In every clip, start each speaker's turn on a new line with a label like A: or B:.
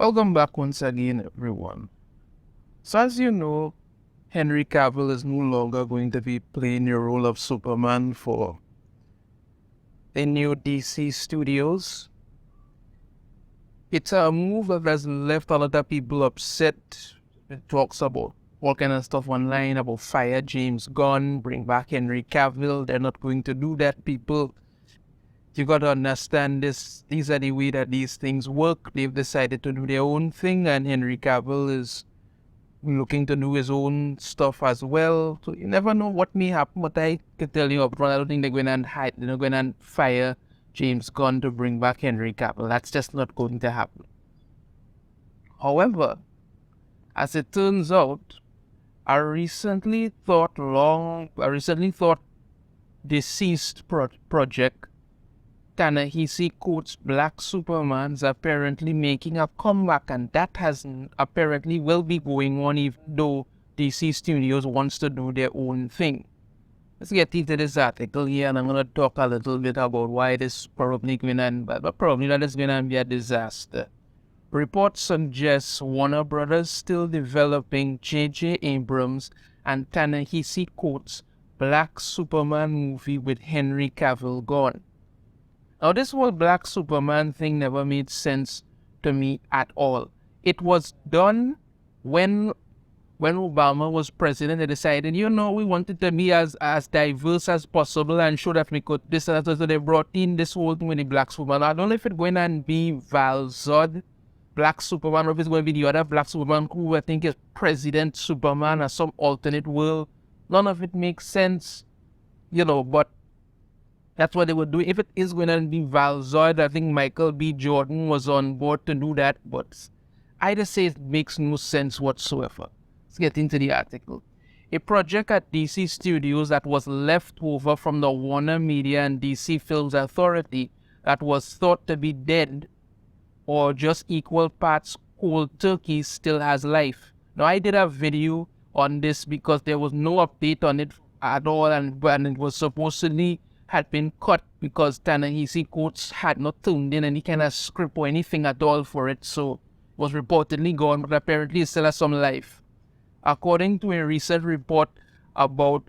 A: Welcome back once again, everyone. So as you know, Henry Cavill is no longer going to be playing the role of Superman for the new DC studios. It's a move that has left a lot of people upset. It talks about all kind of stuff online about fire James Gunn, bring back Henry Cavill. They're not going to do that, people. You got to understand this. These are the way that these things work. They've decided to do their own thing, and Henry Cavill is looking to do his own stuff as well. So you never know what may happen. But I can tell you upfront, I don't think they're going to hide. They're not going to fire James Gunn to bring back Henry Cavill. That's just not going to happen. However, as it turns out, I recently thought deceased project Ta-Nehisi Coates' Black Superman is apparently making a comeback, and that has apparently will be going on even though DC Studios wants to do their own thing. Let's get into this article here, and I'm going to talk a little bit about why this probably going to, but probably that is going to be a disaster. Reports suggest Warner Brothers still developing J.J. Abrams and Ta-Nehisi Coates' Black Superman movie with Henry Cavill gone. Now, this whole Black Superman thing never made sense to me at all. It was done when Obama was president. They decided, we wanted to be as diverse as possible and show that we could this and that. So they brought in this whole thing with the Black Superman. I don't know if it's going to be Val Zod, Black Superman, or if it's going to be the other Black Superman who I think is President Superman or some alternate world. None of it makes sense, but that's what they were doing. If it is going to be Val Zod, I think Michael B. Jordan was on board to do that, but I just say it makes no sense whatsoever. Let's get into the article. A project at DC Studios that was left over from the Warner Media and DC Films Authority that was thought to be dead or just equal parts cold turkey still has life. Now, I did a video on this because there was no update on it at all, and it was supposedly had been cut because Ta-Nehisi Coates had not turned in any kind of script or anything at all for it, so it was reportedly gone, but apparently it still has some life. According to a recent report about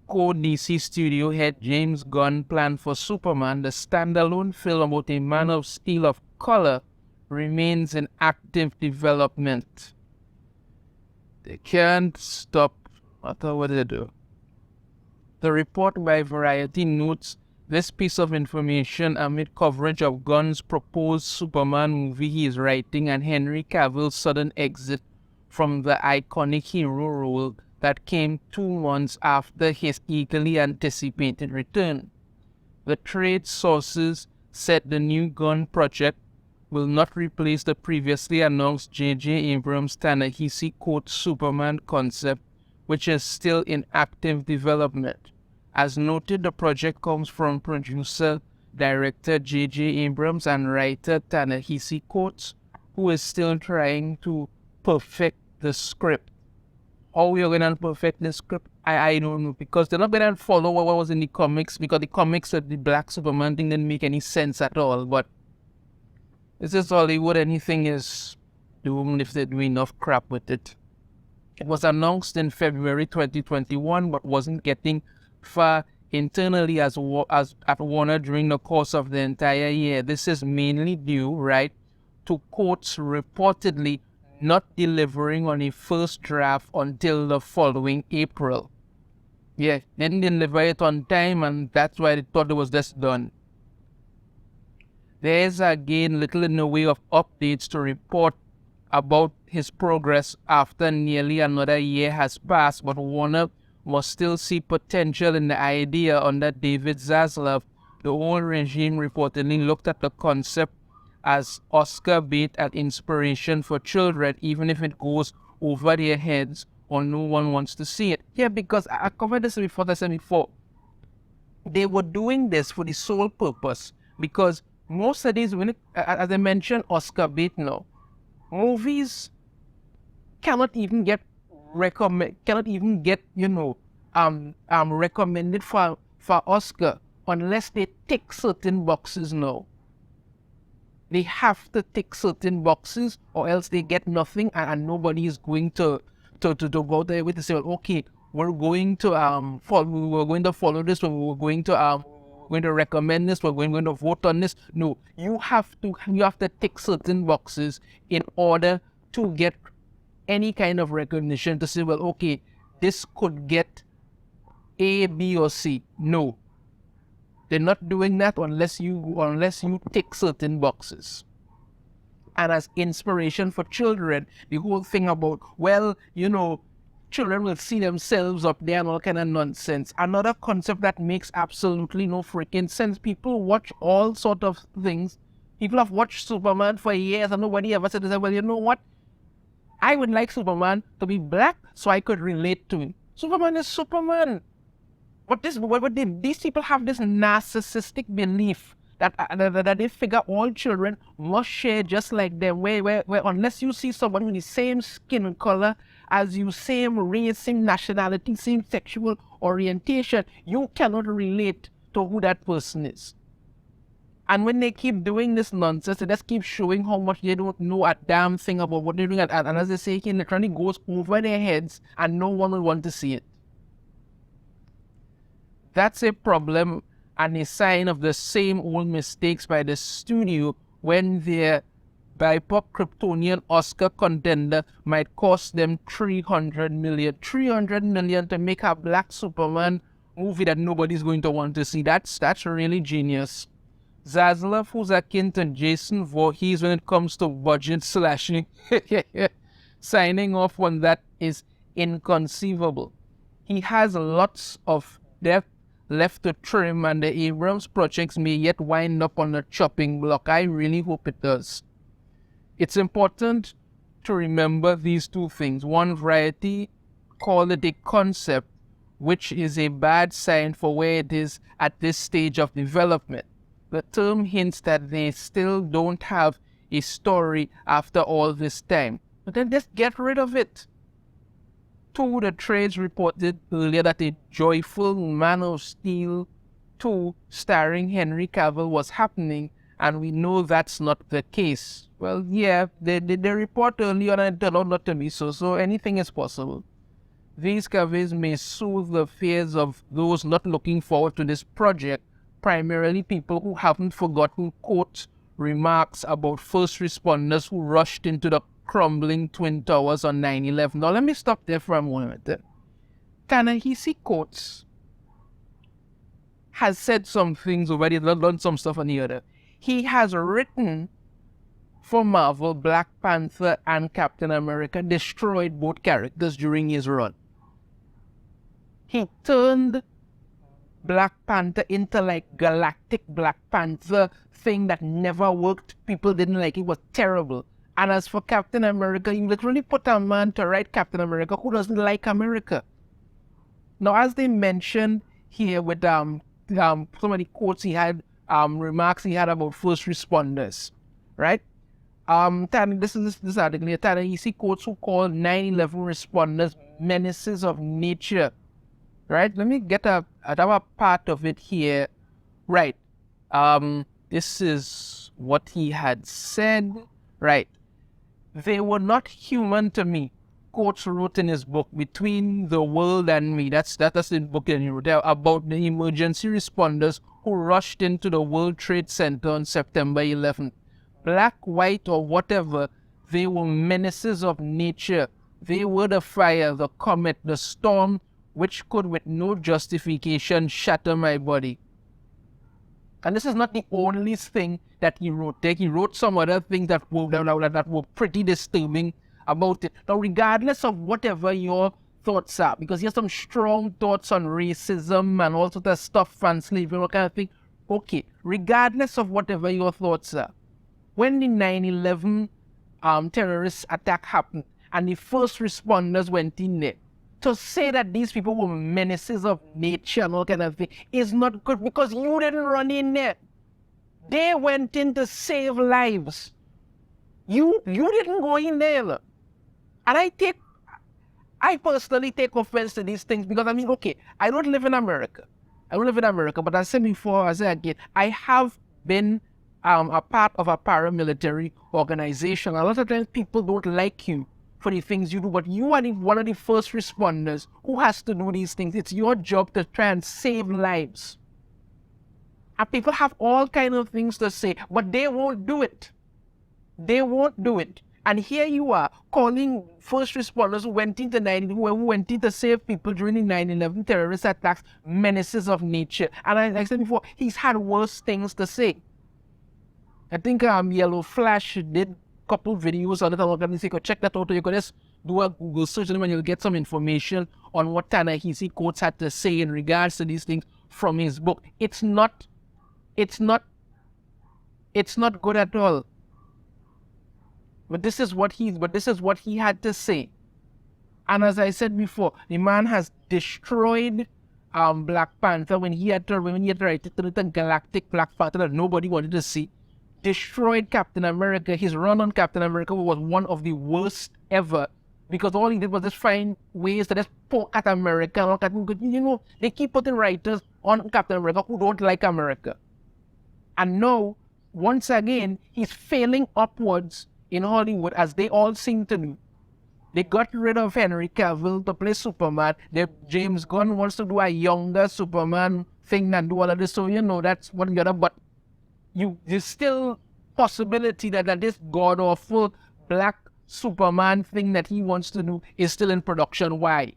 A: co-DC studio head James Gunn plan for Superman, the standalone film about a Man of Steel of color remains in active development. They can't stop no matter what they do. The report by Variety notes this piece of information amid coverage of Gunn's proposed Superman movie he is writing and Henry Cavill's sudden exit from the iconic hero role that came 2 months after his eagerly anticipated return. The trade sources said the new Gunn project will not replace the previously announced J.J. Abrams' Ta-Nehisi Coates Superman concept, which is still in active development. As noted, the project comes from producer, director J.J. Abrams and writer Ta-Nehisi Coates, who is still trying to perfect the script. How we are going to perfect the script, I don't know, because they're not going to follow what was in the comics, because the comics of the Black Superman thing didn't make any sense at all, but this is Hollywood, anything is doomed if they do enough crap with it. It was announced in February 2021, but wasn't getting far internally as at Warner during the course of the entire year. This is mainly due, to Coates reportedly not delivering on a first draft until the following April. Yeah, they didn't deliver it on time, and that's why they thought it was just done. There is again little in the way of updates to report about his progress after nearly another year has passed, but Warner must still see potential in the idea under David Zaslav. The old regime reportedly looked at the concept as Oscar bait and inspiration for children, even if it goes over their heads or no one wants to see it. Yeah, because I covered this before, they were doing this for the sole purpose, because most of these, as I mentioned, Oscar bait now, movies cannot even get recommended for Oscar unless they tick certain boxes now. They have to tick certain boxes, or else they get nothing, and nobody is going to go there with to say, well, okay, we're going to follow this, or we're going to recommend this, we're going to vote on this. No, you have to tick certain boxes in order to get any kind of recognition to say, well, okay, this could get A, B, or C. No, they're not doing that unless you tick certain boxes. And as inspiration for children, the whole thing about, well, children will see themselves up there and all kind of nonsense. Another concept that makes absolutely no freaking sense. People watch all sort of things. People have watched Superman for years and nobody ever said, well, you know what? I would like Superman to be black so I could relate to him. Superman is Superman. But these people have this narcissistic belief that they figure all children must share just like them, where unless you see someone with the same skin color as you, same race, same nationality, same sexual orientation, you cannot relate to who that person is. And when they keep doing this nonsense, they just keep showing how much they don't know a damn thing about what they're doing. And as they say, it literally goes over their heads and no one will want to see it. That's a problem and a sign of the same old mistakes by the studio when their BIPOC Kryptonian Oscar contender might cost them $300 million to make a black Superman movie that nobody's going to want to see. That's really genius. Zaslav, who's akin to Jason Voorhees when it comes to budget slashing, signing off on that is inconceivable. He has lots of depth left to trim, and the Abrams projects may yet wind up on the chopping block. I really hope it does. It's important to remember these two things. One, Variety called it a concept, which is a bad sign for where it is at this stage of development. The term hints that they still don't have a story after all this time. But then just get rid of it. Two, the trades reported earlier that a joyful Man of Steel 2 starring Henry Cavill was happening, and we know that's not the case. Well, yeah, they report earlier and it turned out not to be so anything is possible. These covers may soothe the fears of those not looking forward to this project, primarily people who haven't forgotten, quote, remarks about first responders who rushed into the crumbling Twin Towers on 9/11. Now, let me stop there for a moment. Ta-Nehisi Coates has said some things already, done some stuff on the other. He has written for Marvel, Black Panther and Captain America, destroyed both characters during his run. He turned Black Panther into like galactic Black Panther thing that never worked. People didn't like it. It was terrible. And as for Captain America, you literally put a man to write Captain America who doesn't like America. Now, as they mentioned here with some of the quotes he had, remarks he had about first responders, right? This article here, Ta-Nehisi Coates who called 9/11 responders menaces of nature, right? Let me get another part of it here, right? This is what he had said, right? They were not human to me, Coates wrote in his book, Between the World and Me. That's the book that he wrote there, about the emergency responders who rushed into the World Trade Center on September 11th. Black, white, or whatever, they were menaces of nature. They were the fire, the comet, the storm, which could, with no justification, shatter my body. And this is not the only thing that he wrote. He wrote some other things that were pretty disturbing about it. Now, regardless of whatever your thoughts are, because he has some strong thoughts on racism and all sorts of stuff and slavery and all kind of thing. Okay, regardless of whatever your thoughts are, when the 9/11 terrorist attack happened and the first responders went in there, to say that these people were menaces of nature and all kind of thing is not good, because you didn't run in there. They went in to save lives. You didn't go in there. And I personally take offense to these things, because I mean, okay, I don't live in America. But I said before, I said again, I have been a part of a paramilitary organization. A lot of times people don't like you for the things you do, but you are one of the first responders who has to do these things. It's your job to try and save lives. And people have all kinds of things to say, but they won't do it. They won't do it. And here you are calling first responders who went in to save people during the 9/11 terrorist attacks menaces of nature. And like I said before, he's had worse things to say. I think Yellow Flash did a couple videos on it. I'm going to say, go check that out. You can just do a Google search and you'll get some information on what Ta-Nehisi Coates had to say in regards to these things from his book. It's not good at all. But this is what he had to say. And as I said before, the man has destroyed Black Panther when he had to write it to the galactic Black Panther that nobody wanted to see. Destroyed Captain America. His run on Captain America was one of the worst ever, because all he did was just find ways to just poke at America. They keep putting writers on Captain America who don't like America. And now, once again, he's failing upwards in Hollywood, as they all seem to do. They got rid of Henry Cavill to play Superman. James Gunn wants to do a younger Superman thing and do all of this. So, that's one the other. But there's still possibility that this god-awful black Superman thing that he wants to do is still in production. Why?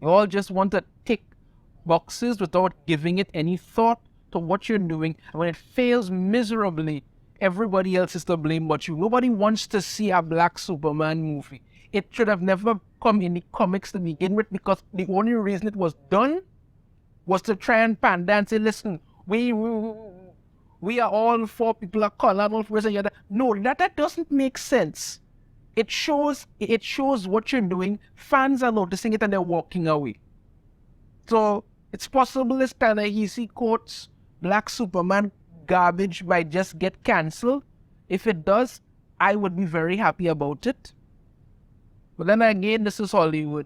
A: You all just want to tick boxes without giving it any thought to what you're doing. And when it fails miserably, everybody else is to blame but you. Nobody wants to see a black Superman movie. It should have never come in the comics to begin with, because the only reason it was done was to try and pander and say, listen, we are all for people of color, all for this and the other. No, that doesn't make sense. It shows what you're doing. Fans are noticing it and they're walking away. So it's possible this Ta-Nehisi Coates Black Superman garbage might just get cancelled. If it does, I would be very happy about it. But then again, this is Hollywood.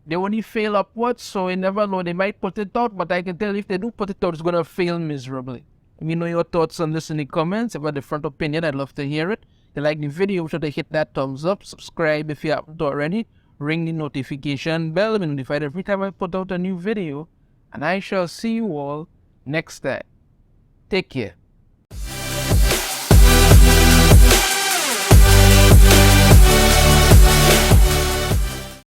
A: They only fail upwards, so you never know. They might put it out, but I can tell if they do put it out, it's going to fail miserably. Let me know your thoughts on this in the comments. If you have a different opinion, I'd love to hear it. If you like the video, be sure to hit that thumbs up. Subscribe if you haven't already. Ring the notification bell to be notified every time I put out a new video. And I shall see you all next time. Take care.